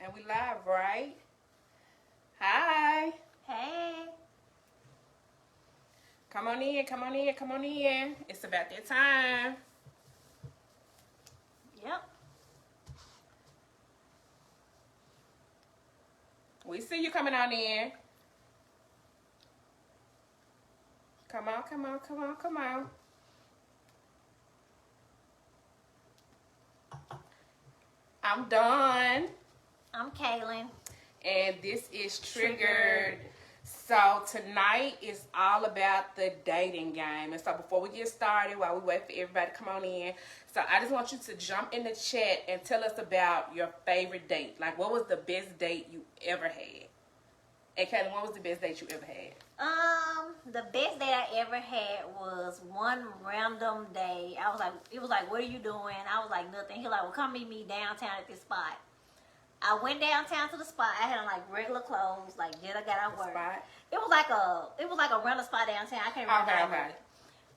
And we live, right? Hi. Hey. Come on in, come on in, come on in. It's about that time. Yep. We see you coming on in. Come on, come on, come on, come on. I'm done. I'm Kaylin. And this is Triggered. So tonight is all about the dating game. And so before we get started, while we wait for everybody to come on in, so I just want you to jump in the chat and tell us about your favorite date. Like, what was the best date you ever had? And Kaylin, what was the best date you ever had? The best date I ever had was one random day. It was like, what are you doing? I was like, nothing. He was like, well, come meet me downtown at this spot. I went downtown to the spot. I had on like regular clothes, like just I got out work. Spot? It was like a rental spot downtown. I can't remember. Okay.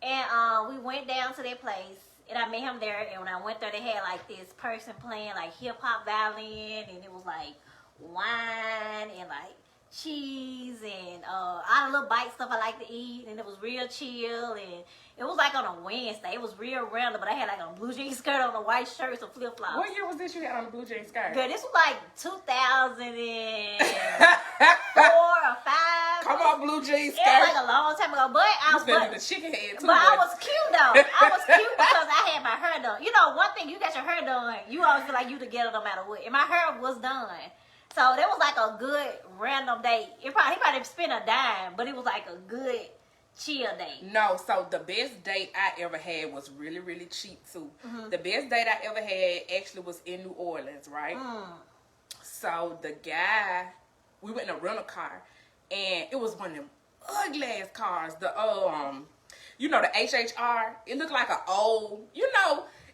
And we went down to their place, and I met him there. And when I went there, they had like this person playing like hip hop violin, and it was like wine and like cheese and all the little bite stuff I like to eat, and it was real chill. And it was like on a Wednesday. It was real random, but I had like a blue jean skirt on, a white shirt, some flip flops. What year was this you had on the blue jean skirt? Girl, this was like 2004 or 5. Come on, blue jean skirt. It was like a long time ago, but I was the chicken head too. but I was cute though. I was cute because I had my hair done. You know, one thing, you got your hair done, you always feel like you together no matter what. And my hair was done. So that was like a good random date. He probably spent a dime, but it was like a good chill date. No, so the best date I ever had was really, really cheap too. Mm-hmm. The best date I ever had actually was in New Orleans, right? So the guy, we went in a rental car, and it was one of them ugly ass cars. The you know, the HHR. It looked like an old,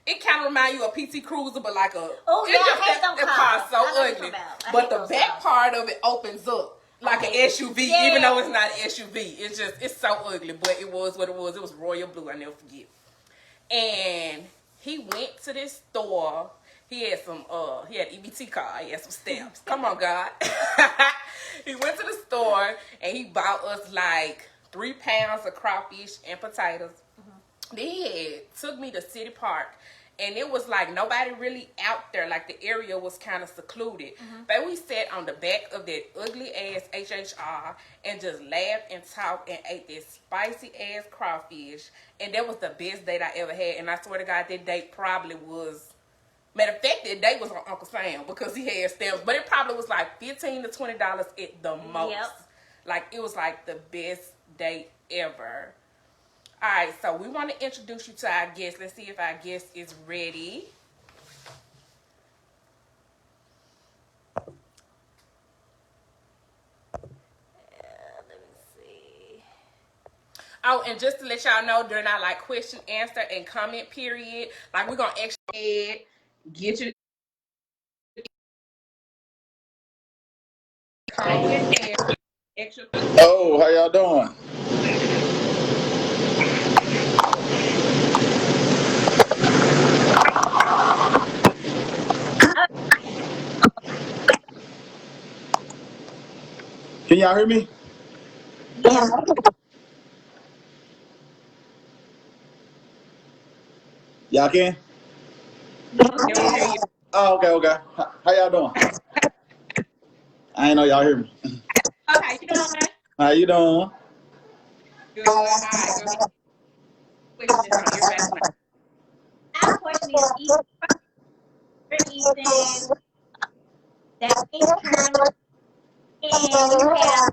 it kind of remind you of PT Cruiser, but like a. Oh yeah, just, I hate them cars. So ugly. But the back part of it opens up like an SUV, even though it's not an SUV. It's so ugly, but it was what it was. It was royal blue. I never forget. And he went to this store. He had he had EBT card. He had some stamps. Come on, God. He went to the store and he bought us like 3 pounds of crawfish and potatoes. Then he took me to City Park, and it was like nobody really out there. Like the area was kind of secluded. But we sat on the back of that ugly ass HHR and just laughed and talked and ate this spicy ass crawfish. And that was the best date I ever had. And I swear to God, that date probably was. Matter of fact, that date was on Uncle Sam because he had stamps. But it probably was like $15 to $20 at the most. Yep. Like it was like the best date ever. All right, so we want to introduce you to our guest. Let's see if our guest is ready. Let me see. Oh, and just to let y'all know, during our like question, answer, and comment period, like we're gonna actually get you comment and extra. Oh, how y'all doing? Can y'all hear me? Yeah. Y'all can? Oh, okay. How y'all doing? I ain't know y'all hear me. Okay, you doing? How you doing? Good. All right, good. Our question is Ethan that internal, and you have,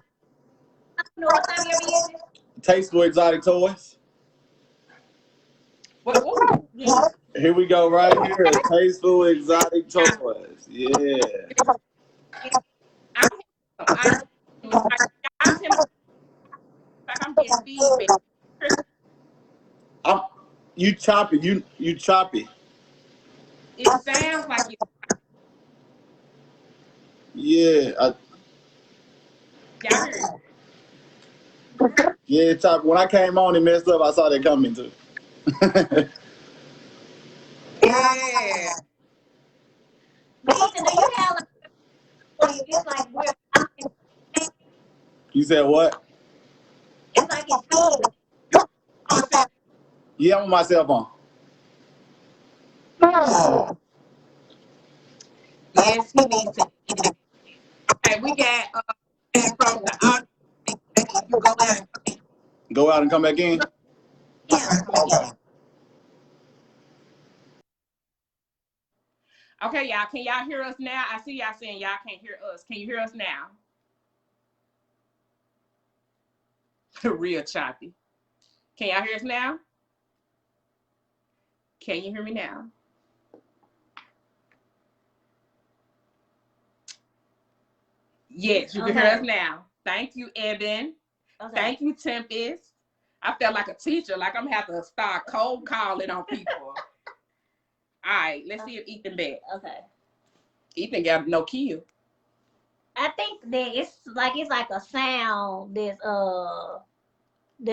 I don't know what time you're using. Tasteful Exotic Toys. What? Yeah. Here we go right here. Tasteful Exotic Toys. Yeah. I'm getting feedback. You choppy. You choppy. It sounds like you. Yeah. Yeah, choppy. When I came on, it messed up. I saw that coming too. Yeah. Nathan, do you have You said what? It's like it's Yeah, I'm on my cell phone. Yes, he needs to. Hey, we got from the audience. You go out. Go out and come back in. yeah. Okay, y'all. Can y'all hear us now? I see y'all saying y'all can't hear us. Can you hear us now? Real choppy. Can y'all hear us now? Can you hear me now? Yes, you can hear us now. Thank you, Eben. Okay. Thank you, Tempest. I felt like a teacher, like I'm having to start cold calling on people. All right, let's see if Ethan back. Okay. Ethan got no kill. I think that it's like a sound that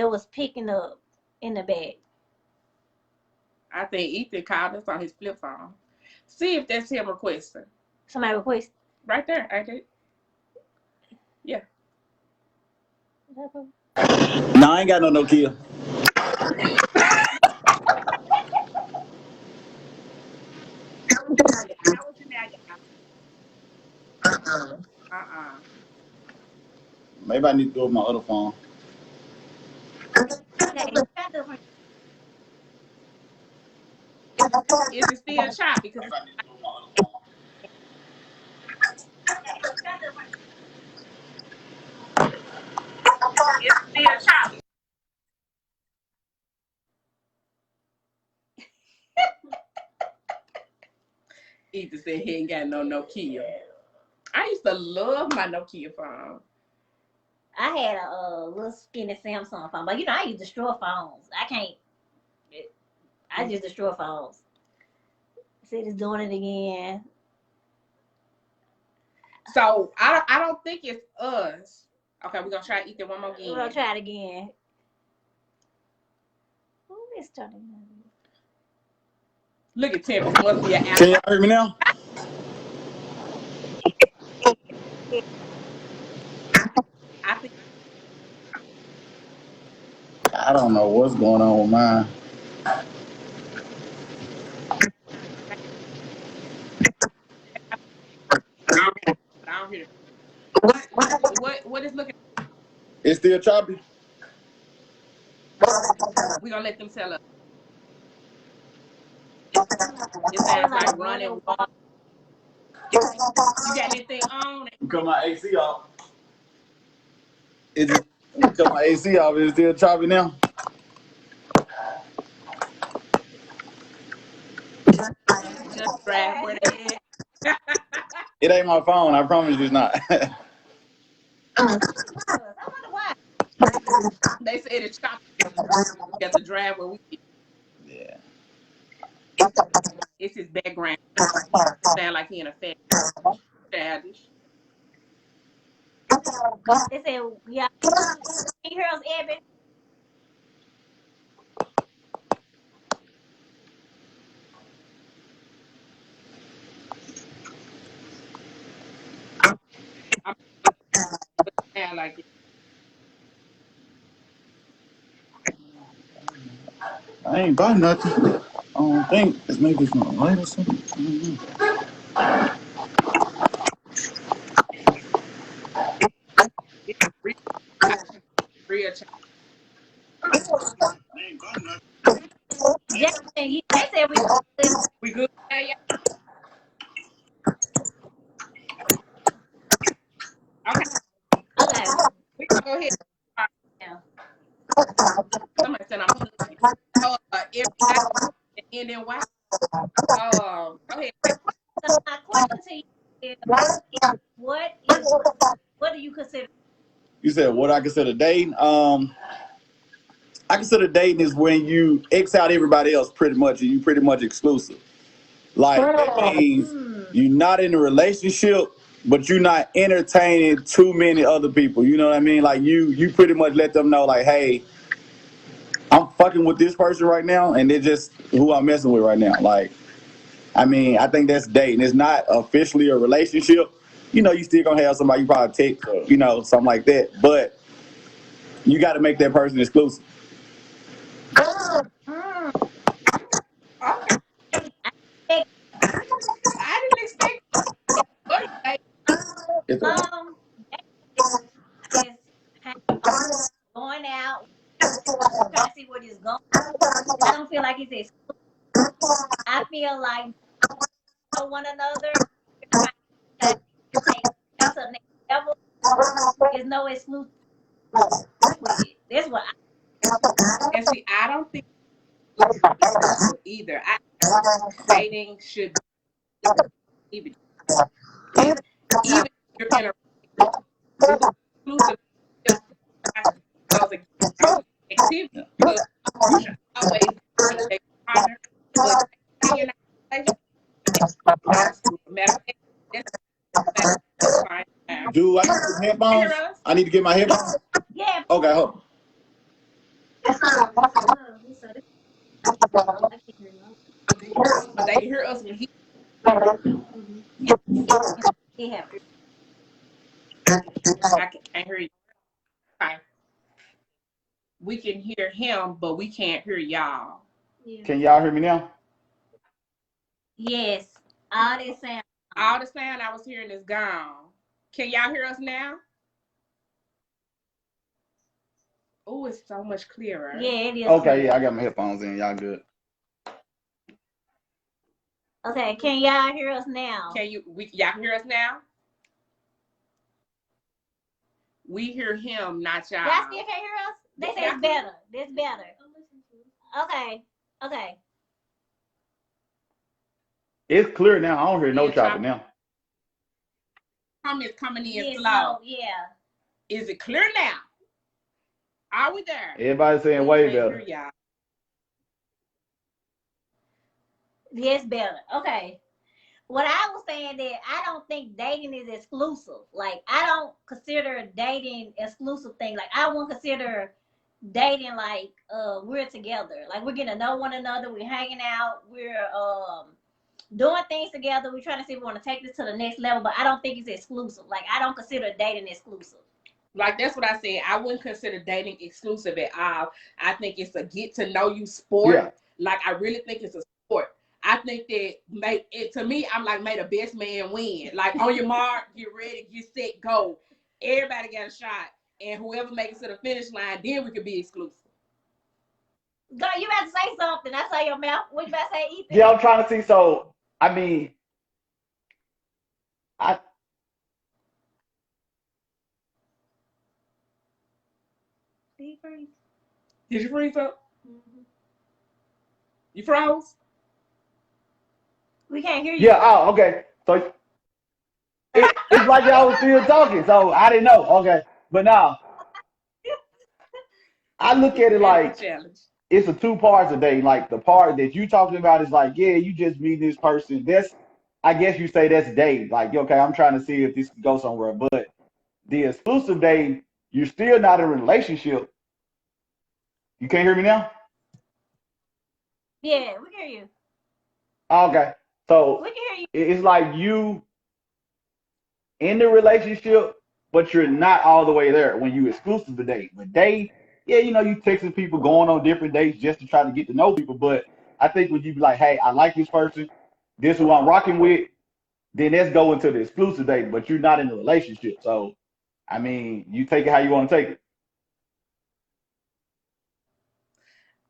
was picking up in the back. I think Ethan called us on his flip phone. See if that's him requesting. Somebody request. Right there, I did. Yeah. No, I ain't got no Nokia. How was it now, y'all? Maybe I need to go with my other phone. Okay. Is it still choppy? Because it's still choppy. Ethan said he ain't got no Nokia. I used to love my Nokia phone. I had a little skinny Samsung phone, but I use destroy phones. I just destroy phones. See, it's doing it again. So I don't think it's us. Okay, we're gonna try Ethan one more again. We're gonna try it again. Who is starting? Look at Tempest. Must be an Can y'all hear me now? I think I don't know what's going on with mine. I don't hear it. What is looking? It's still choppy. We're gonna let them tell us. It sounds like running water. You got anything on? Cut my AC off. Cut my AC off. It's still choppy now. Just drive where they at. It ain't my phone. I promise you it's not. I wonder why. They said it's choppy. You got to drive where we get. Yeah. It's his background. Sound like he in a family. Childish. They said, yeah. Can you hear us, Evan? Sound like it. I ain't bought nothing. I don't think it's maybe it's not light or something. It's real childish. Jackson, they said We good? Yeah. Okay. okay. We gonna go ahead. Yeah. Somebody said I'm hungry. Everybody and then why? Go ahead. So my question to you is, what do you consider? You said what I consider dating? I consider dating is when you X out everybody else pretty much and you pretty much exclusive. Like that means you're not in a relationship, but you're not entertaining too many other people. You know what I mean? Like you pretty much let them know like, hey, I'm fucking with this person right now, and they're just who I'm messing with right now. Like, I mean, I think that's dating. It's not officially a relationship, you still gonna have somebody you probably text or something like that. But you got to make that person exclusive. Mm. Okay. I think, I didn't expect what you It's okay. that is going out, trying to see what is going. I don't feel like it's exclusive. I feel like know one another. Trying to take that to the next level. There's no exclusive with it. That's what and see, I don't think it's exclusive either. I dating should be even if you're in a exclusive those activities because you should always want to date a partner, but you're not in a relationship. Matter of fact, that's fine now. Do I need some Hear headphones? us? I need to get my headphones. yeah. Okay, hold on. But they can hear us when he Yeah. I can't hear you. Okay. We can hear him, but we can't hear y'all. Can y'all hear me now? Yes. All this sound. All the sound I was hearing is gone. Can y'all hear us now? Oh, it's so much clearer. Yeah, it is. Okay, yeah, I got my headphones in. Y'all good? Okay, can y'all hear us now? Y'all hear us now? We hear him, not y'all. Y'all still can't hear us? They say it's better. It's better. Okay. Okay. It's clear now. I don't hear no chopping now. Comments coming in slow. No, yeah. Is it clear now? Are we there? Everybody's saying way can't better. hear y'all. Yes, better. Okay. What I was saying that I don't think dating is exclusive. Like I don't consider dating exclusive thing. Like I won't consider dating like we're together. Like we're getting to know one another, we're hanging out, we're doing things together, we're trying to see if we want to take this to the next level, but I don't think it's exclusive. Like I don't consider dating exclusive. Like that's what I said. I wouldn't consider dating exclusive at all. I think it's a get to know you sport. Yeah. Like I really think it's a sport. I think that make it to me, I'm like, may the best man win. Like on your mark, get ready, get set, go. Everybody got a shot. And whoever makes it to the finish line, then we could be exclusive. Girl, you about to say something. I saw your mouth. What you about to say, Ethan? Yeah, I'm trying to see. So, I mean, Did you freeze? Did you freeze up? Mm-hmm. You froze? We can't hear you. Yeah, oh, okay. So, it's like y'all was still talking. So, I didn't know. Okay. But now, I look at it like it's a two parts a day. Like the part that you talking about is like, yeah, you just meet this person. I guess you say that's date. Like, okay, I'm trying to see if this can go somewhere. But the exclusive date, you're still not in a relationship. You can't hear me now? Yeah, we can hear you. Okay. So we can hear you. It's like you in the relationship, but you're not all the way there when you exclusive to date. But date, yeah, you texting people, going on different dates just to try to get to know people. But I think when you be like, hey, I like this person, this is who I'm rocking with, then let's go into the exclusive date, but you're not in a relationship. So, I mean, you take it how you want to take it.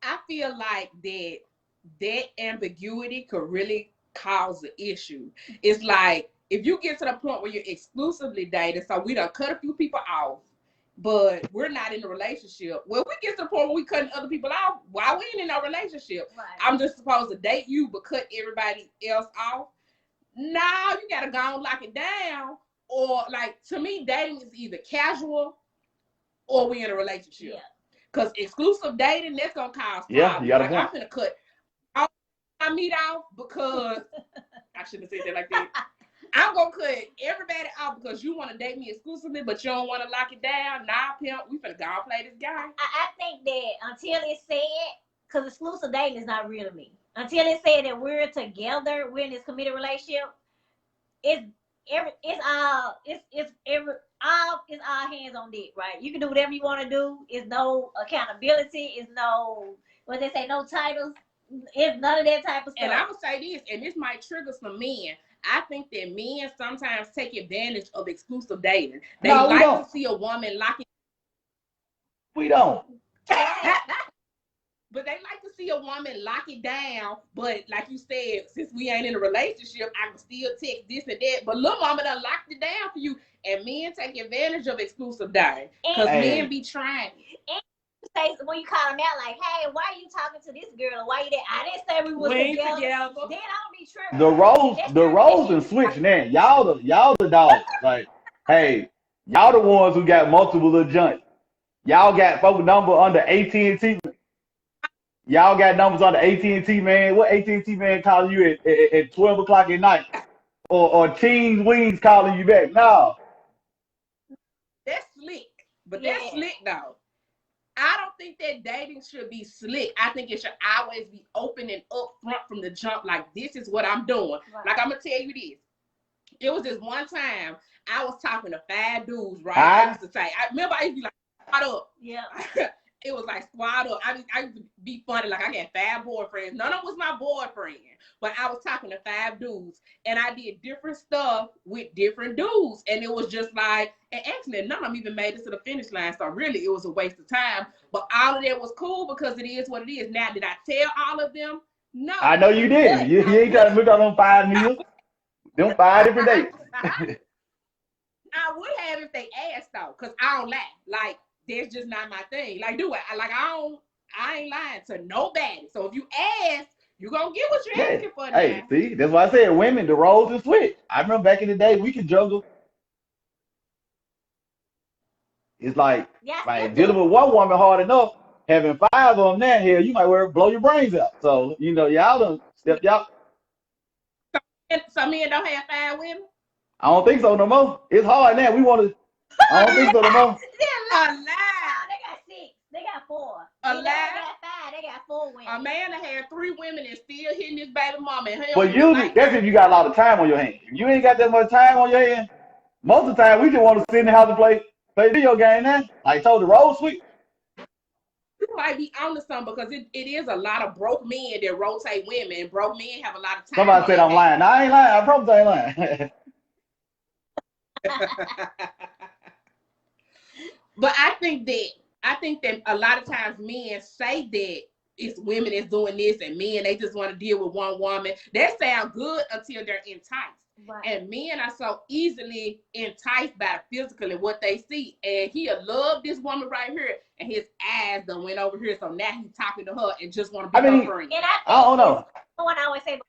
I feel like that ambiguity could really cause an issue. It's like if you get to the point where you're exclusively dating, so we done cut a few people off, but we're not in a relationship. Well, we get to the point where we cutting other people off. Why we ain't in a relationship? Right. I'm just supposed to date you, but cut everybody else off. Now you gotta go and lock it down. Or like to me, dating is either casual or we in a relationship. Yeah. Because exclusive dating, that's gonna cause problems. Yeah, you got a point. I'm gonna cut all my meat off because I shouldn't have said that like that. I'm gonna cut everybody out because you want to date me exclusively, but you don't want to lock it down. Nah, pimp, we finna go and play this guy. I think that until it's said, because exclusive dating is not real to me. Until it's said that we're together, we're in this committed relationship, it's all hands on deck, right? You can do whatever you want to do. It's no accountability. It's no what they say, no titles. It's none of that type of stuff. And I would say this, and this might trigger some men. I think that men sometimes take advantage of exclusive dating. They No, we like don't. to see a woman locking. We don't. But they like to see a woman lock it down. But like you said, since we ain't in a relationship, I can still text this and that. But little mama done locked it down for you. And men take advantage of exclusive dating. Because Hey. men be trying. Say when you call them out, like, hey, why are you talking to this girl? Or why you there? I didn't say we was We ain't together. together. Then I don't be tripping. The roles and switch now. Y'all the dogs. Like, hey, y'all the ones who got multiple little joints. Y'all got phone number under AT&T. Y'all got numbers on the AT&T, man. What AT&T man calling you at 12 o'clock at night? Or Teens Wings calling you back? No. That's slick. But that's slick, though. I don't think that dating should be slick. I think it should always be open and upfront from the jump. Like, this is what I'm doing. Right. Like, I'm going to tell you this. It was this one time I was talking to 5 dudes, right? Huh? I used to say, I remember I used to be like, squad up. Yeah. It was like squad up. I used to be funny. Like, I had 5 boyfriends. None of them was my boyfriend. But I was talking to 5 dudes. And I did different stuff with different dudes. And it was just like, and actually, none of them even made it to the finish line. So really, it was a waste of time. But all of that was cool because it is what it is. Now, did I tell all of them? No. I know you didn't. You ain't trying to look on them 5 meals. Them 5 different dates. I would have if they asked though, because I don't lie. Like, that's just not my thing. Like, do it. I ain't lying to nobody. So if you ask, you gonna get what you're asking for now. Hey, see, that's why I said women, the roles are switch. I remember back in the day we could juggle. It's like dealing with one woman hard enough, having 5 of them now, hell, you might blow your brains out. So, y'all done stepped out. So men don't have 5 women? I don't think so no more. It's hard now. I don't think so no more. A lie. They got 6. They got 4. A They lie. got 5. They got 4 women. A man that had 3 women and still hitting his baby mama. And But usually, that's if you got a lot of time on your hands. If you ain't got that much time on your hands, most of the time we just want to sit in the house and play video game now. Like I told the road sweet. You might be onto something because it is a lot of broke men that rotate women, and broke men have a lot of time. Somebody said I'm lying. No, I ain't lying. I promise I ain't lying. But I think that a lot of times men say that it's women that's doing this and men they just want to deal with one woman. That sounds good until they're enticed. Right. And men are so easily enticed by physically what they see. And he'll love this woman right here, and his eyes done went over here. So now he's talking to her and just want to be her friend. And I don't know. What I always say,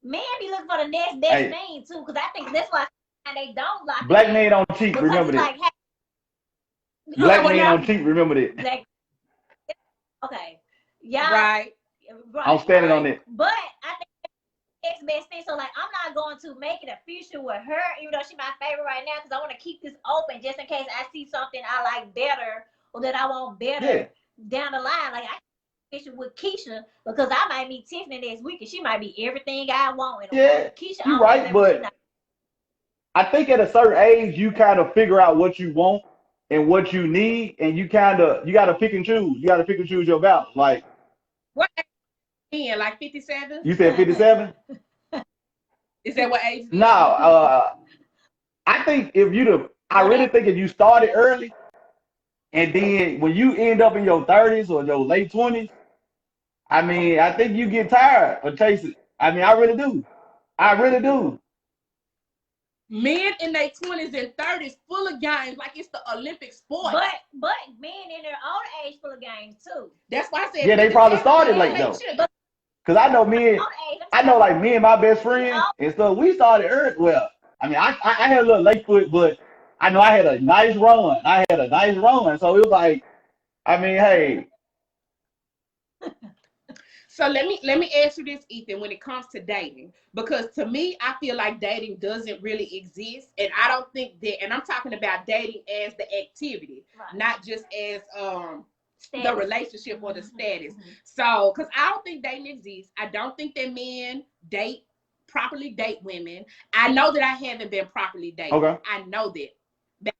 men be looking for the next best thing too, because I think that's why they don't like Black men don't cheat. Remember that. Black men don't cheat. Remember that. Okay. Yeah. Right. I'm standing on it. But I think next best thing. So like, I'm not going to make it official with her, even though she's my favorite right now, because I want to keep this open just in case I see something I like better or that I want better down the line. Like I official with Keisha because I might meet Tiffany next week and she might be everything I want. Keisha, you're right, but I think at a certain age you kind of figure out what you want and what you need, and you got to pick and choose. You got to pick and choose your balance. Like what age? Like 57? You said 57? Is that what age? No, I think I really think if you started early, and then when you end up in your 30s or your late 20s, I mean, I think you get tired of chasing. I mean, I really do. I really do. Men in their 20s and 30s full of games like it's the Olympic sport. But men in their old age full of games too. That's why I said. Yeah, they probably started late though. Cause I know like me and my best friend and so we started early. Well, I mean, I had a little late foot, but I know I had a nice run. So it was like, I mean, hey. So let me ask you this, Ethan, when it comes to dating, because to me, I feel like dating doesn't really exist, and I don't think that. And I'm talking about dating as the activity, not just as the relationship or the status. So, because I don't think dating exists. I don't think that men date properly date women. I know that I haven't been properly dated. Okay. I know that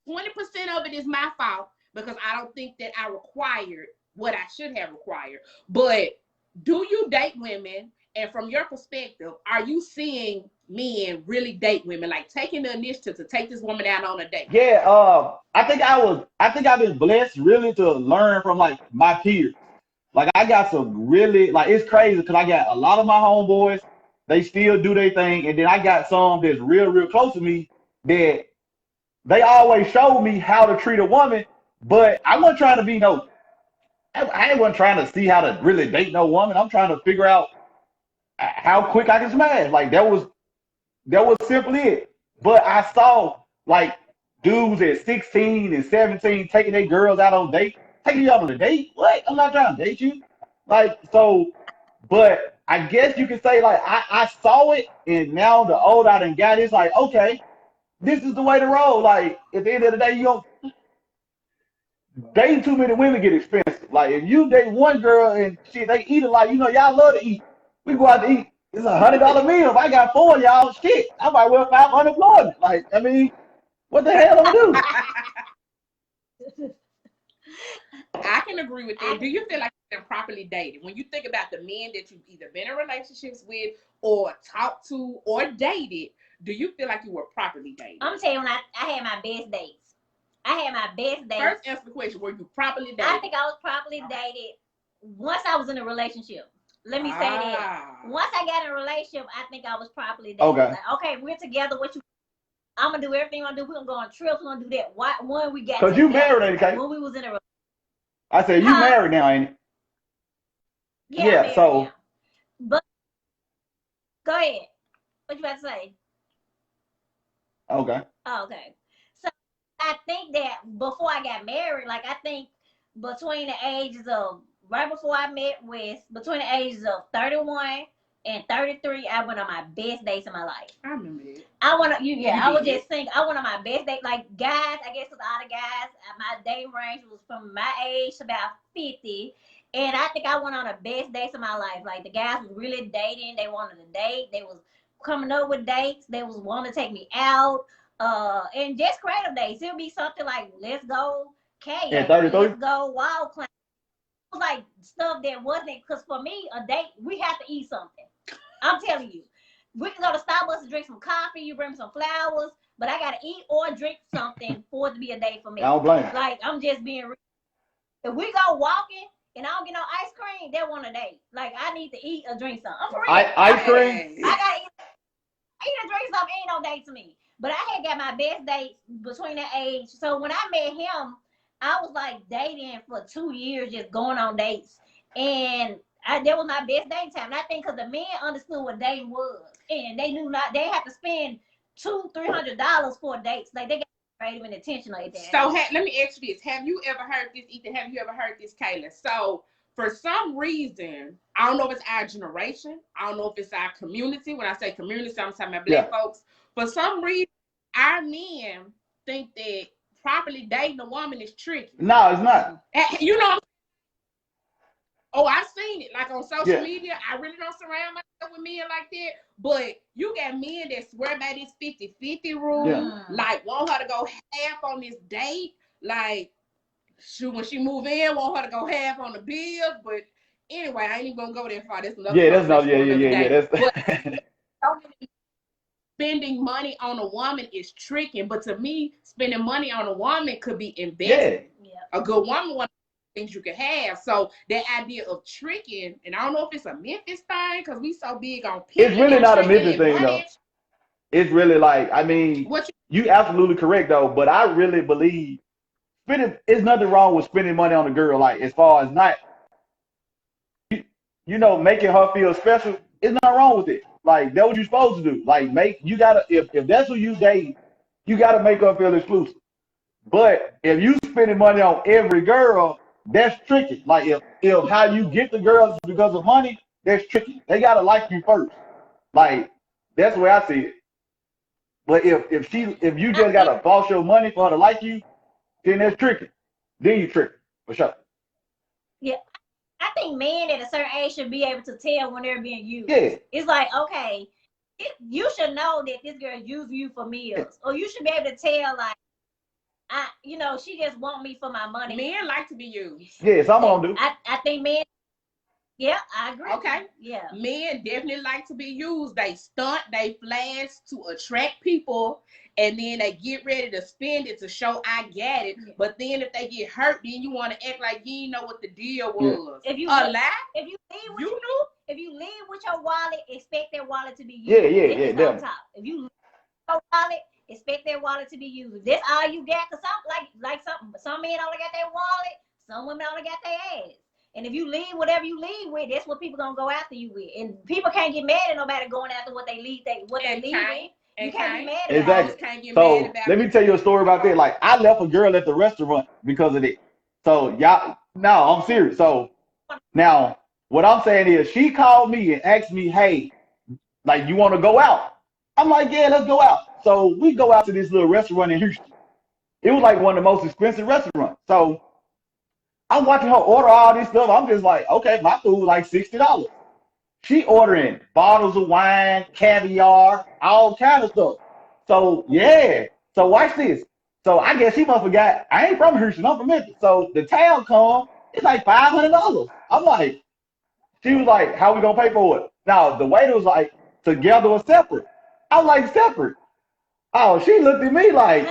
20% of it is my fault because I don't think that I required what I should have required. But do you date women? And from your perspective, are you seeing men really date women, like taking the initiative to take this woman out on a date? Yeah, I think I've been blessed really to learn from like my peers. Like I got some really like it's crazy because I got a lot of my homeboys, they still do their thing, and then I got some that's real close to me that they always showed me how to treat a woman, but I wasn't trying to be no I wasn't trying to see how to really date no woman. I'm trying to figure out how quick I can smash. Like that was simply it. But I saw like dudes at 16 and 17 taking their girls out on dates. Taking you out on a date? What? I'm not trying to date you. Like, so, but I guess you could say like I saw it and now the older I done got, it's like, okay, this is the way to roll. Like at the end of the day, you don't dating too many women get expensive. Like if you date one girl and shit, they eat it like, y'all love to eat. We go out to eat. It's $100 meal. If I got 4 of y'all, shit, I might well file unemployment. Like, I mean, what the hell am I do? I can agree with that. Do you feel like you've been properly dated? When you think about the men that you've either been in relationships with or talked to or dated, do you feel like you were properly dated? I'm telling you, when I had my best dates. I had my best dates. First answer the question, were you properly dated? I think I was properly dated once I was in a relationship. Let me say that. Once I got in a relationship, I think I was properly dated. Okay. Like, okay, we're together. I'm gonna do everything I'm gonna do. We're gonna go on trips. We're gonna do that. When we got Because you married, ain't it? When we was in a relationship. I said, you married now, ain't it? Yeah, so. Now. But go ahead. What you about to say? Okay. Oh, okay. So I think that before I got married, like I think between the ages of right before I met Wes, between the ages of 31 and 33, I went on my best dates in my life. I remember that. I was just thinking, I went on my best date. Like guys, I guess with all the guys, my dating range was from my age to about 50. And I think I went on the best dates of my life. Like the guys was really dating. They wanted to date. They was coming up with dates. They was wanting to take me out. And just creative dates. It'll be something like, let's go kayak. Yeah, 33? Let's go wild climb. It was like stuff that wasn't, because for me, a date, we have to eat something. I'm telling you. We can go to Starbucks and drink some coffee. You bring me some flowers. But I got to eat or drink something for it to be a date for me. I don't blame you. Like, I'm just being real. If we go walking and I don't get no ice cream, that want a date. Like, I need to eat or drink something. I'm for real. Ice cream? I got to eat or drink something. Ain't no date to me. But I had got my best dates between that age. So when I met him, I was like dating for 2 years, just going on dates. And that was my best dating time. And I think because the men understood what dating was. And they knew not, they had to spend $200-$300 for dates. Like they got creative and intentional at that. So let me ask you this. Have you ever heard this, Ethan? Have you ever heard this, Kayla? So for some reason, I don't know if it's our generation. I don't know if it's our community. When I say community, I'm talking about black folks. For some reason, our men think that properly dating a woman is tricky. No, it's not. You know, I've seen it. Like on social media, I really don't surround myself with men like that. But you got men that swear by this 50-50 rule. Like, want her to go half on this date. Like, when she move in, want her to go half on the bills. But anyway, I ain't even going to go that far. That's another That's spending money on a woman is tricking. But to me, spending money on a woman could be invested. Yeah. A good woman wants things you can have. So that idea of tricking, and I don't know if it's a Memphis thing because we so big on it's really not a Memphis thing though. It's really like, I mean, you absolutely correct though, but I really believe there's nothing wrong with spending money on a girl, like as far as not making her feel special. It's not wrong with it. Like that's what you're supposed to do. Like if that's who you date, you gotta make her feel exclusive. But if you spending money on every girl, that's tricky. Like if how you get the girls because of money, that's tricky. They gotta like you first. Like that's the way I see it. But if you just gotta boss your money for her to like you, then that's tricky. Then you tricky for sure. Yeah, I think men at a certain age should be able to tell when they're being used. Yeah. It's like, okay, you should know that this girl using you for meals, or you should be able to tell, like, she just want me for my money. Men like to be used. Yeah, some of them do. I think men. Yeah, I agree. Okay. Yeah. Men definitely like to be used. They stunt, they flash to attract people, and then they get ready to spend it to show I got it. Yeah. But then if they get hurt, then you want to act like you didn't know what the deal was. If you a lie? If you leave with You knew? if you leave with your wallet, expect that wallet to be used. Yeah, It's yeah, on top. If you leave with your wallet, expect that wallet to be used. If that's all you got, cause some men only got their wallet, some women only got their ass. And if you leave whatever you leave with, that's what people gonna go after you with. And people can't get mad at nobody going after what they leave. What they leave with. You can't be mad at Exactly. Can't get So mad about let me tell you a story about that. Like, I left a girl at the restaurant because of it. So y'all, no, I'm serious. So now what I'm saying is, she called me and asked me, hey, like, you want to go out? I'm like, yeah, let's go out. So we go out to this little restaurant in Houston. It was like one of the most expensive restaurants. So I'm watching her order all this stuff. I'm just like, okay, my food like $60. She ordering bottles of wine, caviar, all kind of stuff. So yeah. So watch this. So I guess she must have forgot. I ain't from Houston. I'm from Memphis. So the town come. It's like $500. I'm like, she was like, how we gonna pay for it? Now the waiter was like, together or separate. I was like, separate. Oh, she looked at me like,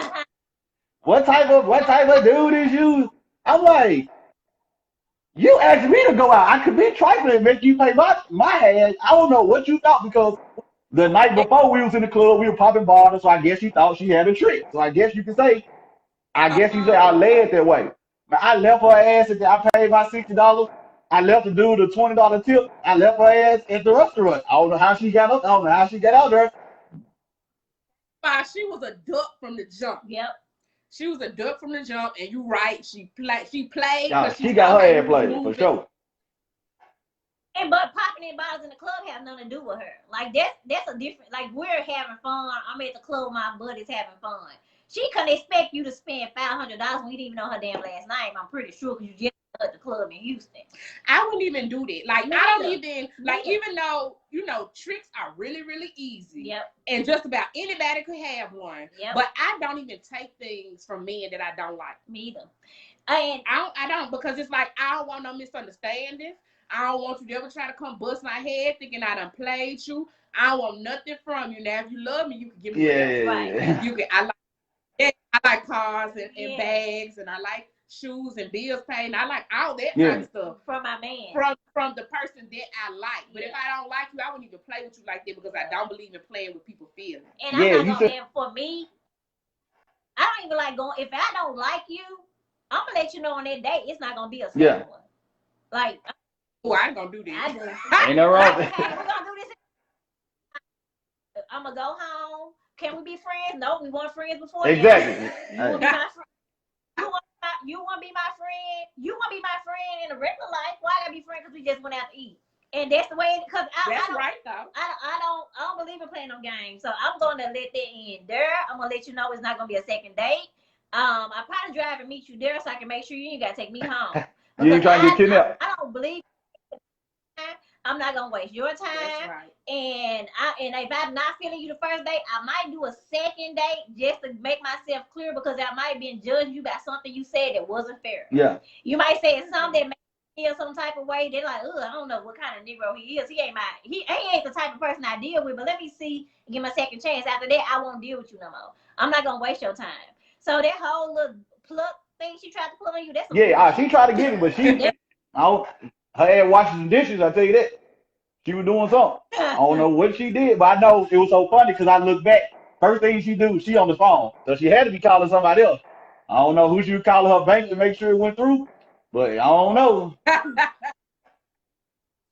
what type of dude is you? I'm like, you asked me to go out. I could be trifling and make you pay my hand. I don't know what you thought, because the night before we was in the club, we were popping bottles, so I guess you thought she had a trick. So I guess you could say, I led that way. But I left her ass I paid my $60. I left the dude a $20 tip. I left her ass at the restaurant. I don't know how she got up. I don't know how she got out there. She was a duck from the jump. Yep. She was a duck from the jump, and you right. She played. Nah, she got her ass played for sure. But popping in bottles in the club have nothing to do with her. Like, that's a different. Like, we're having fun. I'm at the club with my buddies having fun. She couldn't expect you to spend $500 when you didn't even know her damn last name. I'm pretty sure, because you just at the club in Houston. I wouldn't even do that. Like, Me I don't either. even like, even though tricks are really, really easy. Yep. And just about anybody could have one. Yep. But I don't even take things from men that I don't like. Me either. And I don't, because it's like, I don't want no misunderstandings. I don't want you to ever try to come bust my head thinking I done played you. I don't want nothing from you. Now, if you love me, you can give me whatever. Right. You can. I like cars and bags, and I like shoes and bills paid, and I like all that kind of stuff from my man. From the person that I like. But if I don't like you, I wouldn't even play with you like that, because I don't believe in playing with people's feelings. And I'm not gonna. And for me, I don't even like going. If I don't like you, I'm gonna let you know on that day. It's not gonna be a second one. Like, I ain't gonna do this. I do. Ain't no wrong. Hey, we're gonna do this. I'm gonna go home. Can we be friends? No, we weren't friends before. Exactly. You want to be my friend? You want to be my friend? You want to be my friend in a regular life? Why I gotta be friends because we just went out to eat? And that's the way. Because that's right though. I don't believe in playing no games. So I'm gonna let that end there. I'm gonna let you know it's not gonna be a second date. I probably drive and meet you there so I can make sure you ain't gotta take me home. You ain't trying to get kidnapped. I don't believe. I'm not gonna waste your time. That's right. And if I'm not feeling you the first date, I might do a second date just to make myself clear, because I might have been judging you by something you said that wasn't fair. Yeah. You might say something that made me feel some type of way. They're like, I don't know what kind of Negro he is. He ain't the type of person I deal with, but let me see and give him a second chance. After that, I won't deal with you no more. I'm not gonna waste your time. So that whole little pluck thing she tried to put on you, that's she tried to get it, but her ass washing some dishes, I tell you that. She was doing something. I don't know what she did, but I know it was so funny because I look back. First thing she do, she on the phone. So she had to be calling somebody else. I don't know who she was calling her bank to make sure it went through, but I don't know.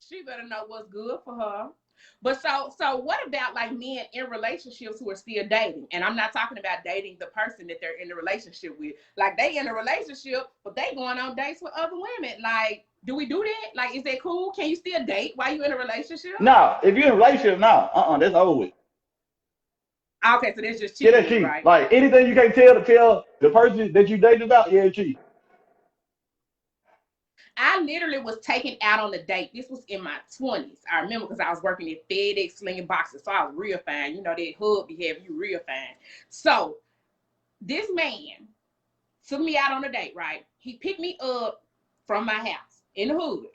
She better know what's good for her. But so what about like men in relationships who are still dating? And I'm not talking about dating the person that they're in a relationship with. Like, they in a relationship, but they going on dates with other women. Like, do we do that? Like, is that cool? Can you still date while you're in a relationship? No, if you're in a relationship, no. That's over with. Okay, so that's just cheating, that's cheating. Right? Like, anything you can't tell the person that you dated about, cheat. I literally was taken out on a date. This was in my 20s. I remember because I was working at FedEx slinging boxes, so I was real fine. You know, that hub be having you real fine. So this man took me out on a date, right? He picked me up from my house in the hood.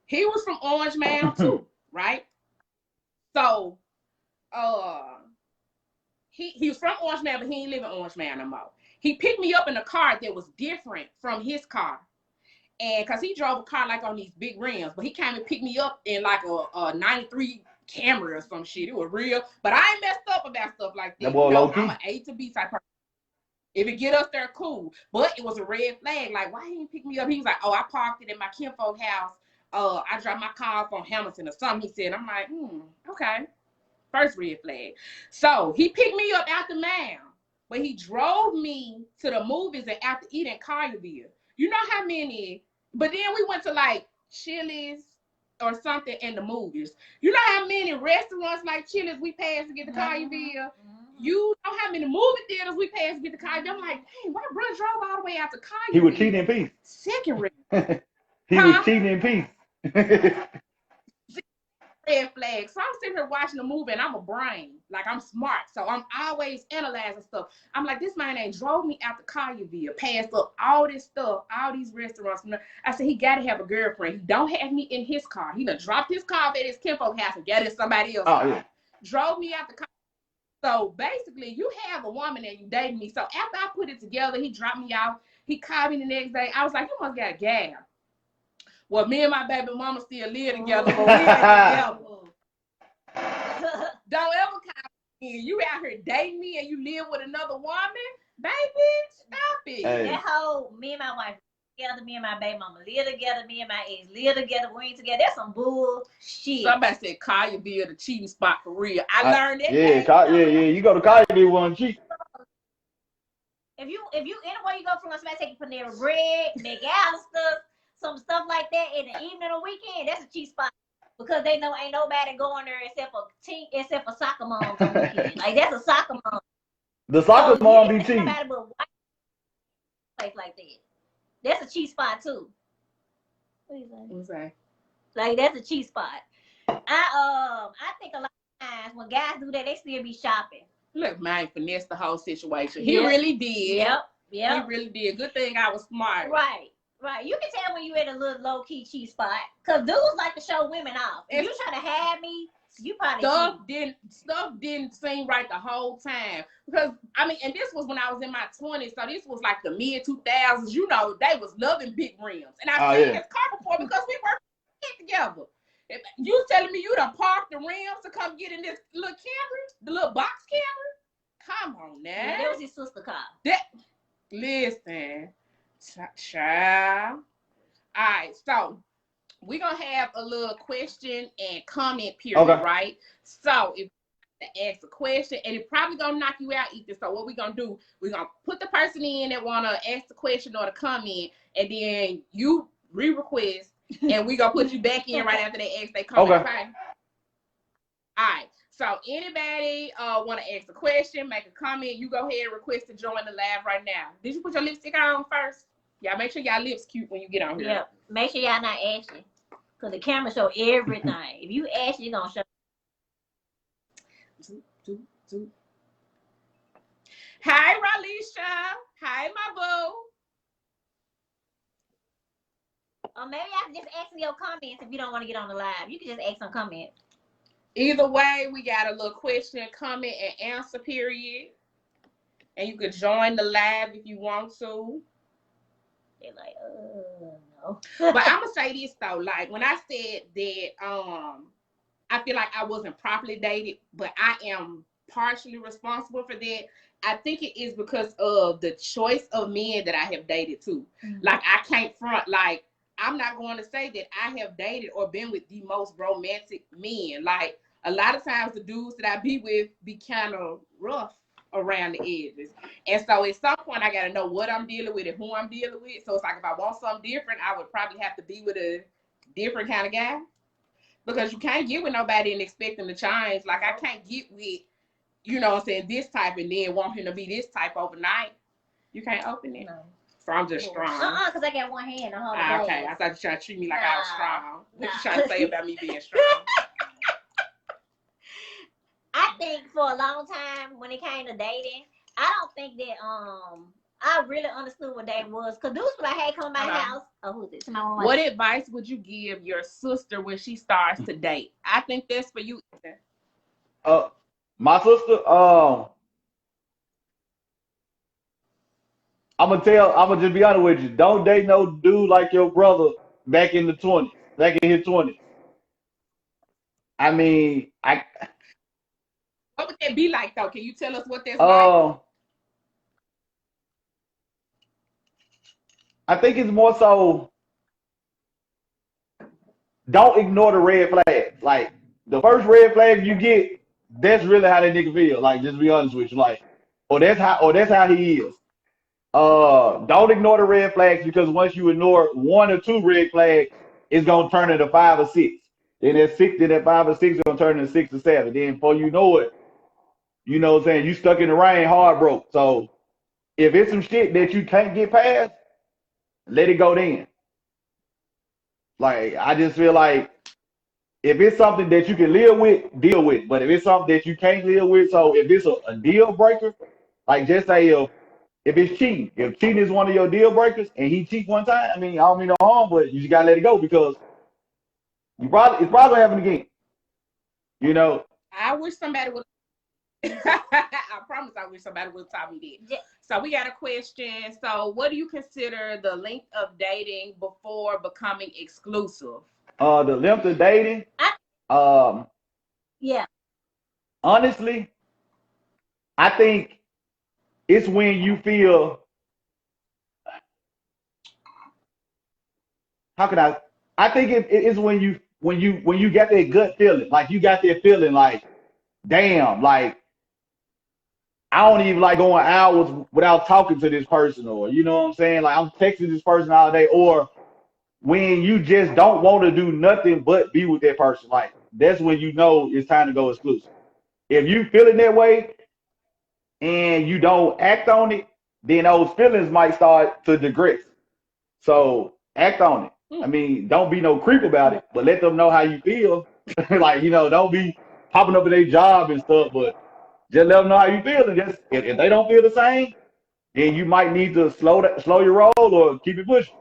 He was from Orange Mound too, right? So he was from Orange Mound, but he ain't live in Orange Mound no more. He picked me up in a car that was different from his car. And because he drove a car like on these big rims, but he came and picked me up in like a 93 Camry or some shit. It was real. But I ain't messed up about stuff like that. That boy low key. I'm an A to B type person. If it get us there, cool. But it was a red flag. Like, why he didn't pick me up? He was like, oh, I parked it in my kinfolk house. I dropped my car off on Hamilton or something. He said, I'm like, okay. First red flag. So he picked me up out the mound, but he drove me to the movies and after eating Collierville. You know how many, but then we went to like Chili's or something in the movies. You know how many restaurants like Chili's we passed to get to Collierville? You know how many movie theaters we passed to get to Collierville? I'm like, dang, why bro drove all the way out to Collierville? He was cheating in peace. Second red. He was cheating in peace. Red flag. So I'm sitting here watching the movie and I'm a brain. Like I'm smart. So I'm always analyzing stuff. I'm like, this man ain't drove me out to Collierville, passed up all this stuff, all these restaurants. I said, he got to have a girlfriend. He don't have me in his car. He done dropped his car at his kinfolk house and got in somebody else's car. Yeah. Drove me out the car. So basically, you have a woman and you dating me. So after I put it together, he dropped me off. He called me the next day. I was like, you must got a gal. Well, me and my baby mama still live together, but we ain't together. Don't ever call me. You out here dating me and you live with another woman? Baby, stop it. Hey. That whole, me and my wife together, me and my baby mama live together, me and my ex live together, we ain't together. That's some bullshit. Somebody said Collierville the cheating spot for real. I learned that. Yeah. You go to Collierville one cheat. If you anywhere you go from somebody take Panera Bread, McAllister, some stuff like that in the evening or weekend, that's a cheap spot. Because they know ain't nobody going there except for soccer moms on the weekend. Like that's a soccer mom. The soccer mom be cheap. Nobody but white place like that. That's a cheap spot too. What you say? Like that's a cheap spot. I think a lot of times when guys do that, they still be shopping. Look, man, finessed the whole situation. He really did. Yep. He really did. Good thing I was smart. Right. You can tell when you in a little low key cheap spot. Cause dudes like to show women off. If you trying to have me, you probably stuff didn't seem right the whole time. Because I mean, and this was when I was in my 20s, so this was like the mid 2000s. You know, they was loving big rims. And I seen his car before because we worked together. If you telling me you done parked the rims to come get in this little Camry, the little box Camry? Come on now. Yeah, that was his sister car. Listen, child. All right, so we're going to have a little question and comment period, right? So if you ask a question, and it probably going to knock you out, Ethan. So what we're going to do, we're going to put the person in that want to ask the question or the comment, and then you re-request, and we're going to put you back in right after they ask they comment. Okay. All right. So anybody want to ask a question, make a comment, you go ahead and request to join the live right now. Did you put your lipstick on first? Y'all make sure y'all lips cute when you get on here. Yeah, make sure y'all not ashy. Because the camera show everything. If you ashy, you're going to show. Hi, Ralisha. Hi, my boo. Or maybe I can just ask in your comments if you don't want to get on the live. You can just ask some comments. Either way, we got a little question, comment, and answer period. And you could join the live if you want to. They're like, no. But I'm gonna say this though, like when I said that I feel like I wasn't properly dated, but I am partially responsible for that. I think it is because of the choice of men that I have dated too. Mm-hmm. Like I can't front, like I'm not going to say that I have dated or been with the most romantic men. Like a lot of times the dudes that I be with be kind of rough around the edges. And so at some point I got to know what I'm dealing with and who I'm dealing with. So it's like if I want something different, I would probably have to be with a different kind of guy. Because you can't get with nobody and expect them to change. Like I can't get with, you know what I'm saying, this type and then want him to be this type overnight. You can't open it. No. So I'm just strong. Because I got one hand on her. Okay, I thought you were trying to treat me like I was strong. What Nah. you trying to say about me being strong? I think for a long time when it came to dating, I don't think that I really understood what dating was. Cause dudes were like, "Hey, come to my house." Oh, who's it? What advice would you give your sister when she starts to date? I think that's for you. My sister, I'm gonna just be honest with you. Don't date no dude like your brother back in his 20s. I mean, What would that be like though? Can you tell us what that's like? I think it's more so don't ignore the red flags. Like the first red flag you get, that's really how that nigga feel. Like, just be honest with you. Like, that's how he is. Don't ignore the red flags, because once you ignore 1 or 2 red flags, it's gonna turn into 5 or 6. Then that 5 or 6 is gonna turn into 6 or 7. Then before you know it, you know what I'm saying, you stuck in the rain, hard broke. So if it's some shit that you can't get past, let it go then. Like, I just feel like if it's something that you can live with, deal with. But if it's something that you can't live with, so if it's a deal breaker, like just say if it's cheating, if cheating is one of your deal breakers and he cheats one time, I mean, I don't mean no harm, but you just gotta let it go, because it's probably gonna happen again. You know. I wish somebody would. I promise I wish somebody would have taught me that. So we got a question. So what do you consider the length of dating before becoming exclusive? The length of dating. Yeah. Honestly, I think it's when you feel. How can I think it's when you get that gut feeling, like you got that feeling like, damn, like I don't even like going hours without talking to this person, or you know what I'm saying, like I'm texting this person all day, or when you just don't want to do nothing but be with that person, like that's when you know it's time to go exclusive. If you feeling that way and you don't act on it, then those feelings might start to digress. So act on it. I mean, don't be no creep about it, but let them know how you feel. Like, don't be popping up at their job and stuff, but just let them know how you feel. And just if they don't feel the same, then you might need to slow your roll or keep it pushing.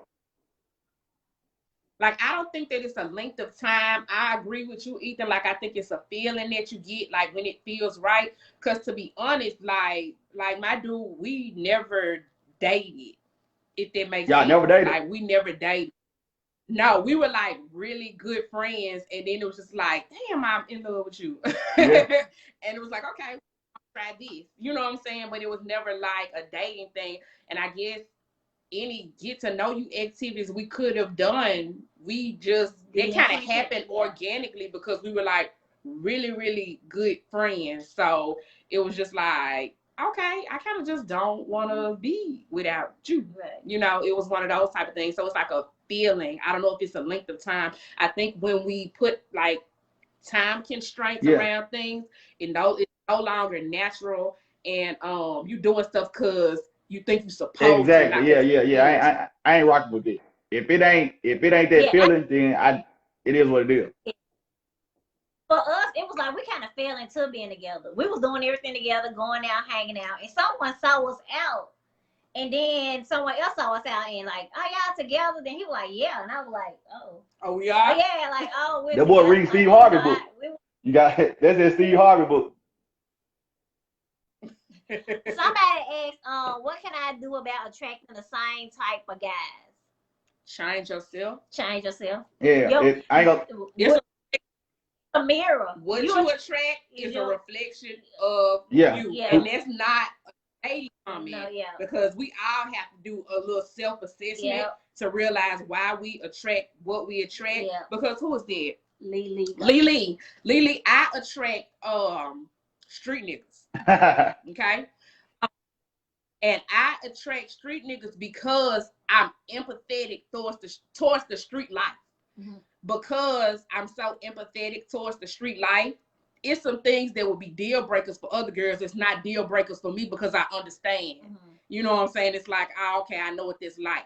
Like, I don't think that it's a length of time. I agree with you, Ethan. Like, I think it's a feeling that you get, like, when it feels right. Because to be honest, like my dude, we never dated, if that makes sense. Y'all never dated? Like, we never dated. No, we were, like, really good friends. And then it was just like, damn, I'm in love with you. Yeah. And it was like, okay, I'll try this. You know what I'm saying? But it was never, like, a dating thing. And I guess any get to know you activities we could have done, it kind of happened organically because we were like really, really good friends. So it was just like, okay, I kind of just don't want to be without you. Right. It was one of those type of things. So it's like a feeling. I don't know if it's a length of time. I think when we put like time constraints around things, it's no longer natural, and you doing stuff because you think you're supposed to. Exactly. Yeah. I ain't rocking with it. If it ain't that feeling, then it is what it is. For us, it was like we kind of fell into being together. We was doing everything together, going out, hanging out, and someone saw us out, and then someone else saw us out, and like, oh, y'all together? Then he was like, yeah, and I was like, oh, we are? Oh, yeah, like, oh, that boy read Steve Harvey book. You got that's that Steve Harvey book. Somebody asked, what can I do about attracting the same type of guys? Change yourself. Yeah, I ain't gonna. A mirror. What you attract is a reflection of you. Yeah. And that's not a dating comment. No, because we all have to do a little self-assessment to realize why we attract what we attract. Yeah. Because who is that? Lily, I attract street niggas. Okay? And I attract street niggas because I'm empathetic towards the street life. Mm-hmm. Because I'm so empathetic towards the street life, it's some things that would be deal breakers for other girls. It's not deal breakers for me because I understand. Mm-hmm. You know what I'm saying? It's like, oh, okay, I know what this like.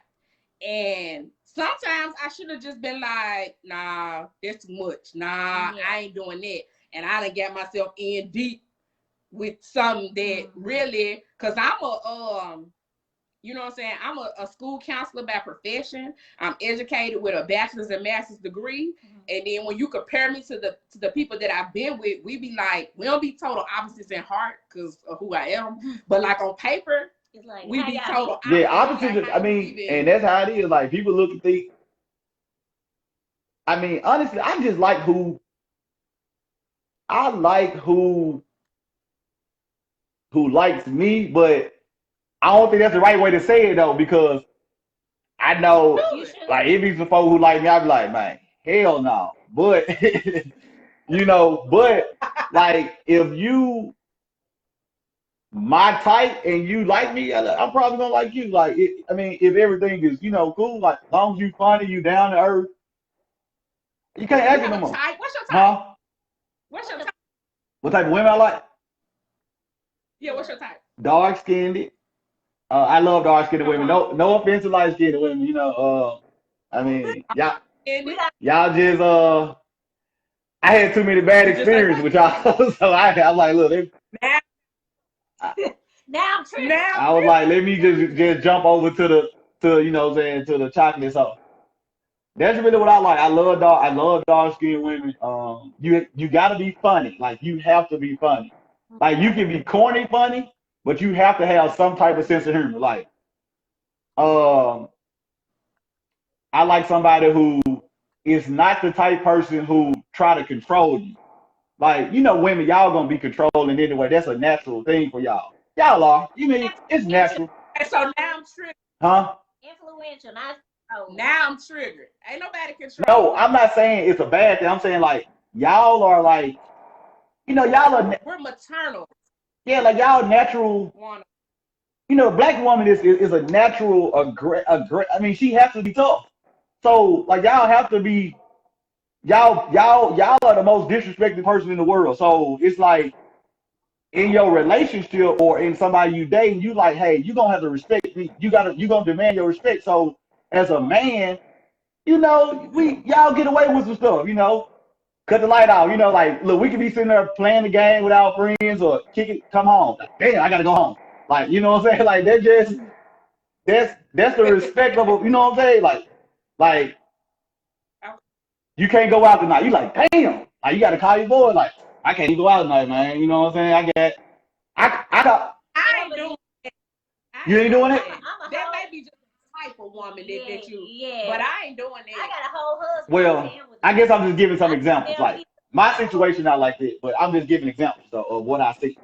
And sometimes I should have just been like, nah, that's too much. Nah, I ain't doing that. And I done got myself in deep with something that really, cause I'm a you know what I'm saying? I'm a school counselor by profession. I'm educated with a bachelor's and master's degree. And then when you compare me to the people that I've been with, we be like, we don't be total opposites in heart because of who I am. But like on paper, It's like, we be total opposites. Yeah, opposites. Like, I mean, and that's how it is. Like people look at the. I mean, honestly, I just like who. I like who likes me, but I don't think that's the right way to say it though, because I know, like, if it's some folks who like me, I'd be like, man, hell no. But you know, but like, if you my type and you like me, I'm probably gonna like you. Like, I mean, if everything is, cool, like, as long as you funny, you down to earth, you can't ask it no more. What's your type? Huh? What's your type? What type of women I like? Yeah, what's your type? Dark skinned. I love dark skinned women. No offense to light skinned women. I mean, y'all just I had too many bad experiences with y'all, so I'm like, look, now I'm tripping. I was like, let me just jump over to the chocolate sauce. That's really what I like. I love dark skinned women. You gotta be funny. Like, you have to be funny. Like, you can be corny funny, but you have to have some type of sense of humor. Like, I like somebody who is not the type person who try to control you. Like, women, y'all gonna be controlling anyway. That's a natural thing for y'all. Y'all are. It's natural. And so now I'm triggered. Huh? Influential, not. Now I'm triggered. Ain't nobody control. No, I'm not saying it's a bad thing. I'm saying, like, y'all are like, y'all are. We're maternal. Yeah, like, y'all natural. A black woman is a natural, I mean, she has to be tough. So, like, y'all have to be. Y'all are the most disrespected person in the world. So it's like, in your relationship or in somebody you dating, you like, hey, you gonna have to respect me. You gonna demand your respect. So as a man, y'all get away with some stuff. Cut the light off. Like, look, we could be sitting there playing the game with our friends or kick it, come home. Like, damn, I gotta go home. Like, you know what I'm saying? Like, that's the respect of a, you know what I'm saying? Like. You can't go out tonight. You like, damn. Like, you gotta call your boy. Like, I can't even go out tonight, man. You know what I'm saying? I ain't doing it. You ain't doing it? That may be just the type of woman that you. But I ain't doing it. I got a whole husband. Well, I guess I'm just giving some examples. Like, my situation not like that, but I'm just giving examples of what I see.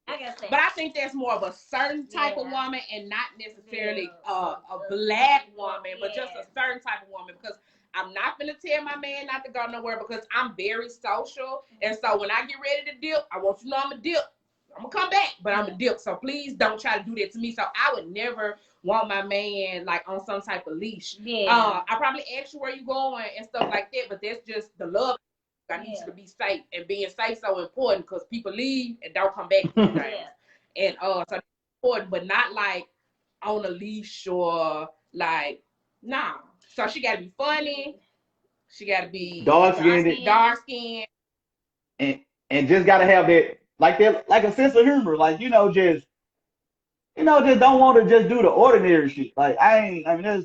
But I think that's more of a certain type of woman and not necessarily a black woman, but just a certain type of woman, because I'm not going to tell my man not to go nowhere because I'm very social. And so when I get ready to dip, I want you to know I'm a dip. I'm going to come back, but I'm a dip. So please don't try to do that to me. So I would never want my man like on some type of leash. I probably ask you where you going and stuff like that, but that's just the love. I need you to be safe, and being safe so important because people leave and don't come back. And so that's important, but not like on a leash or like, nah. So she got to be funny. She got to be dark skinned, and just got to have that like a sense of humor. Like, just don't want to just do the ordinary shit. Like, that's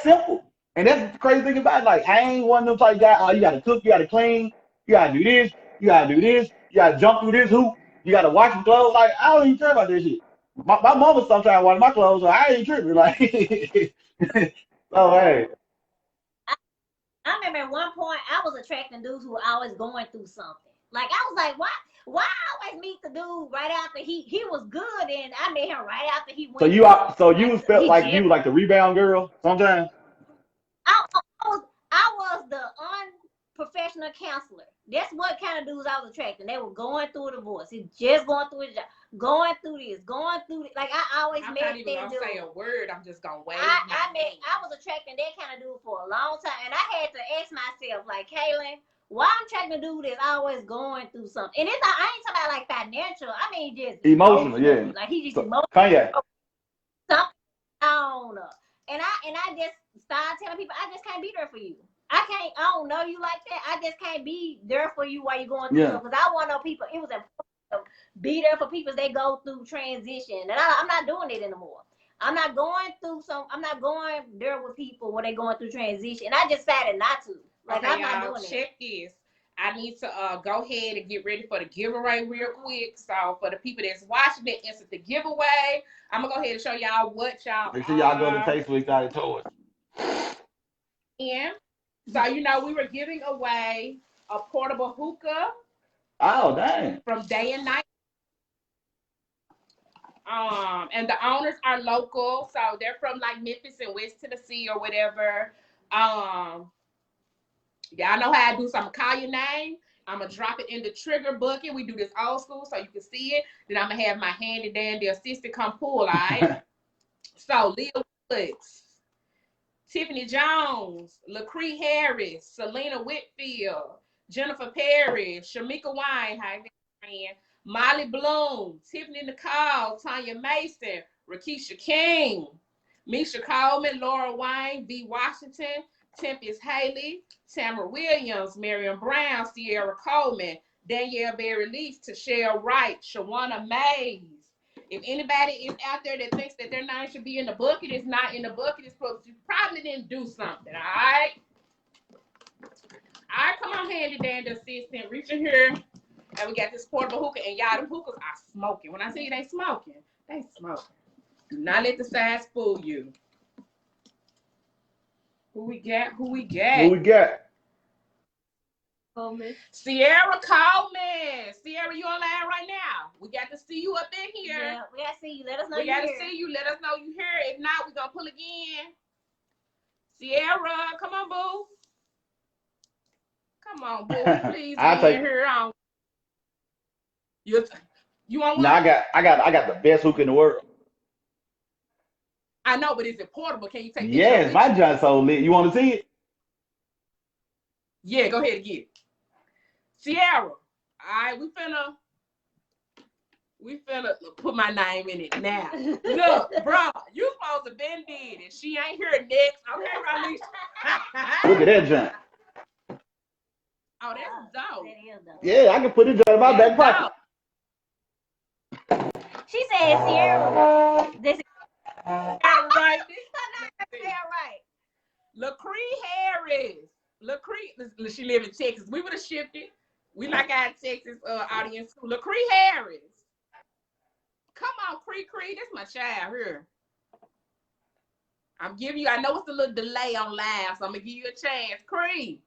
simple. And that's the crazy thing about it. Like, I ain't one of them type guy. Oh, you gotta cook, you gotta clean, you gotta do this, you gotta do this, you gotta jump through this hoop, you gotta wash your clothes. Like, I don't even care about this shit. My mama sometimes wash my clothes, so I ain't tripping. Like, so hey. I remember at one point I was attracting dudes who were always going through something. Like, I was like, why I always meet the dude right after he was good, and I met him right after he went. So you felt like you were like the rebound girl sometimes? I was the unprofessional counselor. That's what kind of dudes I was attracting. They were going through a divorce. He's just going through his job, going through this, Like, I always met that dude. I'm not even gonna say a word. I'm just gonna wave. I was attracting that kind of dude for a long time, and I had to ask myself, like, Kaylin, Why I'm trying to do this, always going through something. And it's I ain't talking about like financial. I mean just Emotional, yeah. Like he just So, emotional. Kanye. Something on. And I just started telling people I just can't be there for you. I don't know you like that. I just can't be there for you while you're going through stuff. Because I want to know people. It was important to be there for people as they go through transition. And I'm not doing it anymore. I'm not going there with people when they're going through transition. I just decided not to. Like, okay, I'm not y'all, doing check this. I need to go ahead and get ready for the giveaway real quick. So for the people that's watching that instant the giveaway, I'm gonna go ahead and show y'all what y'all Make sure y'all go to Taste Week out of toys. And so we were giving away a portable hookah. Oh dang. From Day and Night. And the owners are local, so they're from like Memphis and West Tennessee or whatever. Y'all know how I do, so I'm gonna call your name. I'm gonna drop it in the trigger bucket. We do this old school so you can see it. Then I'm gonna have my handy dandy assistant come pull, all right? So Leah Woods, Tiffany Jones, LaCree Harris, Selena Whitfield, Jennifer Perry, Shamika Wine, hi friend, Molly Bloom, Tiffany Nicole, Tanya Mason, Rakisha King, Misha Coleman, Laura Wine, V. Washington, Tempest Haley, Tamara Williams, Miriam Brown, Sierra Coleman, Danielle Berry Leaf, Tashelle Wright, Shawana Mays. If anybody is out there that thinks that their name should be in the bucket, it's not in the bucket. It's supposed to, you probably didn't do something, all right? All right, come on, handy dandy assistant. Reach in here. And we got this portable hookah. And y'all, them hookahs are smoking. When I say they smoking, they smoking. Do not let the size fool you. Who we got? Who we got? Coleman. Sierra Coleman. Sierra, you online right now? We got to see you up in here. Yeah, we got to see you. Let us know we you got to here. see you. Let us know you here. If not, we're going to pull again. Sierra, come on, boo. Come on, boo. Please be in here. You want one? No, I got the best hookah in the world. I know, but is it portable? Can you take this? Yes, my joint so lit. You want to see it? Yeah, go ahead and get it. Sierra, all right, we finna put my name in it now. Look, bro, you supposed to been did it. She ain't here next. Okay, Raleigh. Look at that joint. Oh, that's dope. That is dope. Yeah, I can put it in my back pocket. She said, Sierra, this is right. right. LaCree Harris. LaCree, she live in Texas. We would have shipped it. We like our Texas audience too. LaCree Harris. Come on, Cree. This my child here. I'm giving you, I know it's a little delay on live, so I'm gonna give you a chance. Cree.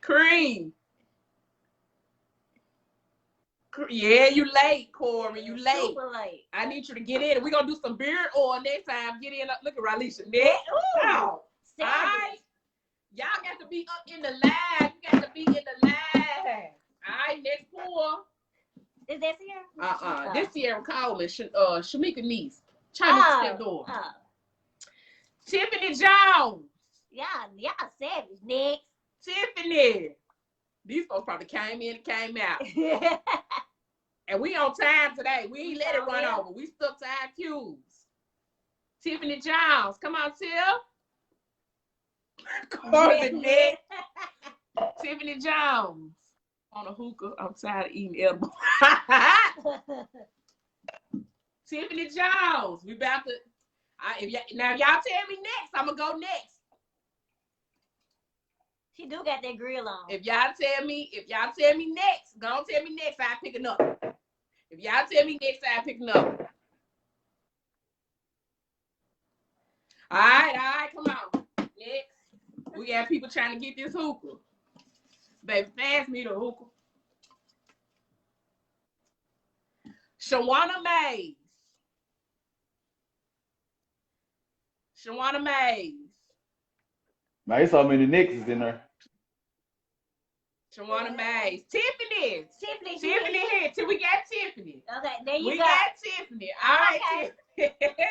Cree. Yeah, you late, Corey. You late. Super late. I need you to get in. We're gonna do some beard oil next time. Get in. Look at Raleisha next. Wow. All right. Y'all got to be up in the live. You got to be in the live. All right, next pour. Is that Sierra? This Sierra Coleman, Shamika niece. Chinese stepdaughter. Tiffany Jones. Y'all savage. Next. Tiffany. These folks probably came in and came out. And we on time today. We ain't let it run over. We stuck to our cues. Tiffany Jones. Come on, Tiff. Corbin next. Tiffany Jones. On a hookah. I'm tired of eating edible. Tiffany Jones. We about to. Now, if y'all tell me next, I'm going to go next. She do got that grill on. If y'all tell me next, go on tell me next, I'll pick another. If y'all tell me next, I'll pick another. All right, come on. Next. We got people trying to get this hookah. Baby, pass me the hookah. Shawana Mays. Man, there's so many Nixes in there. Shawana Mays. Tiffany here. Till we got Tiffany. Okay, there you go. We got Tiffany. All right, Okay. Tiffany.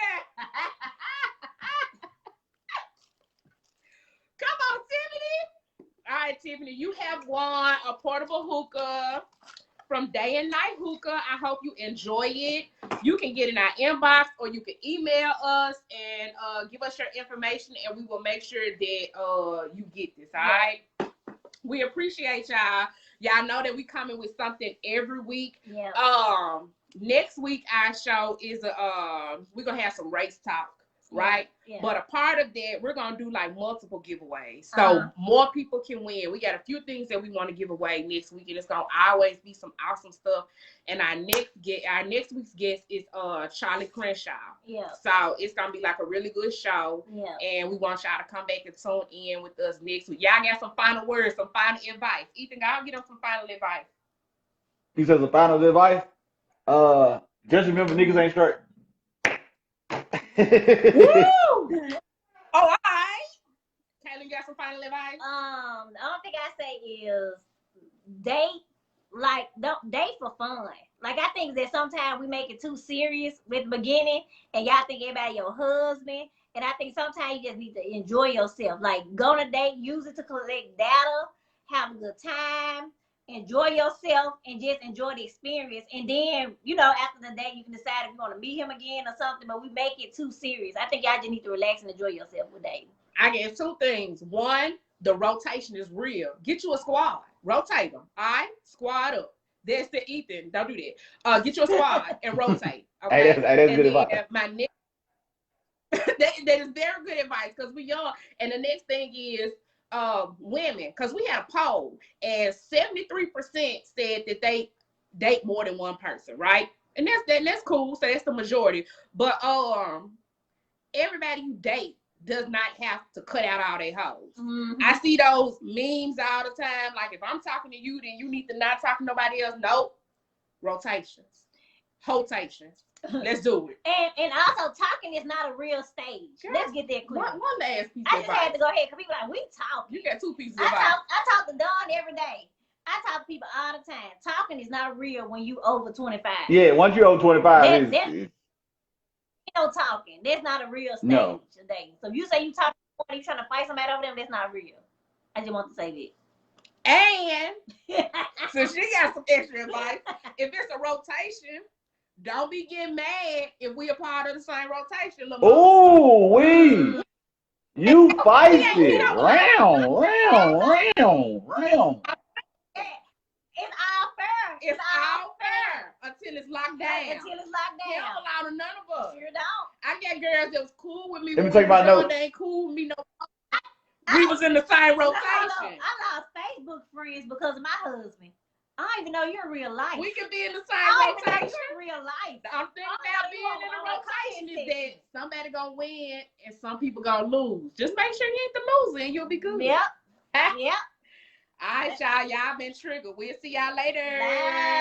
Tiffany, you have won a portable hookah from Day and Night Hookah. I hope you enjoy it. You can get in our inbox or you can email us and give us your information, and we will make sure that you get this. All right. We appreciate y'all. Y'all know that we coming with something every week. Yeah. Next week our show is we're gonna have some race talk, right? Yeah. But a part of that, we're gonna do like multiple giveaways, so more people can win. We got a few things that we want to give away next week, and it's gonna always be some awesome stuff. And our next week's guest is Charlie Crenshaw. Yeah. So it's gonna be like a really good show. Yeah. And we want y'all to come back and tune in with us next week. Y'all got some final words, some final advice. Ethan, I'll get them some final advice. He says the final advice. Just remember, niggas ain't straight. Woo! Oh, all right. Kaylin, got some final advice? The only thing I say is don't date for fun. Like, I think that sometimes we make it too serious with the beginning, and y'all think everybody your husband. And I think sometimes you just need to enjoy yourself. Like, go on a date, use it to collect data, have a good time, enjoy yourself, and just enjoy the experience. And then, after the date, you can decide if you want to meet him again or something, but we make it too serious. I think y'all just need to relax and enjoy yourself with dating. I guess two things. One, the rotation is real. Get you a squad. Rotate them. All right? Squad up. That's the Ethan. Don't do that. Get you a squad and rotate. Okay? That's good advice. My next, that is very good advice because we young. And the next thing is women, because we had a poll and 73% said that they date more than one person, right? And that's cool. So that's the majority. But everybody you date does not have to cut out all their hoes. Mm-hmm. I see those memes all the time. Like, if I'm talking to you, then you need to not talk to nobody else. Nope. Rotations. Rotations. Let's do it. And also, talking is not a real stage. Girl, let's get that clear. One last piece I of just had advice. to go ahead because people are like, we talk. You got two pieces of I advice. talk to Dawn every day. I talk to people all the time. Talking is not real when you over 25. Yeah, once you're over 25, Talking. That's not a real stage today. So if you say you talking, you trying to fight somebody over them, that's not real. I just want to say that. And so she got some extra advice. If it's a rotation, don't be getting mad if we a part of the same rotation. Oh, you feisty. Round. It's all fair. It's all fair until it's locked down. Until it's locked down. They don't allow to none of us. Sure don't. I got girls that was cool with me. Let me take my notes. They ain't cool with me no. We was in the same rotation. I lost Facebook friends because of my husband. I don't even know you're in real life. We could be in the I same don't even know rotation. you're in real life. The thing about being in a rotation is that somebody gonna win and some people gonna lose. Just make sure you ain't the loser and you'll be good. Yep. Yep. All right, y'all. Y'all been triggered. We'll see y'all later. Bye.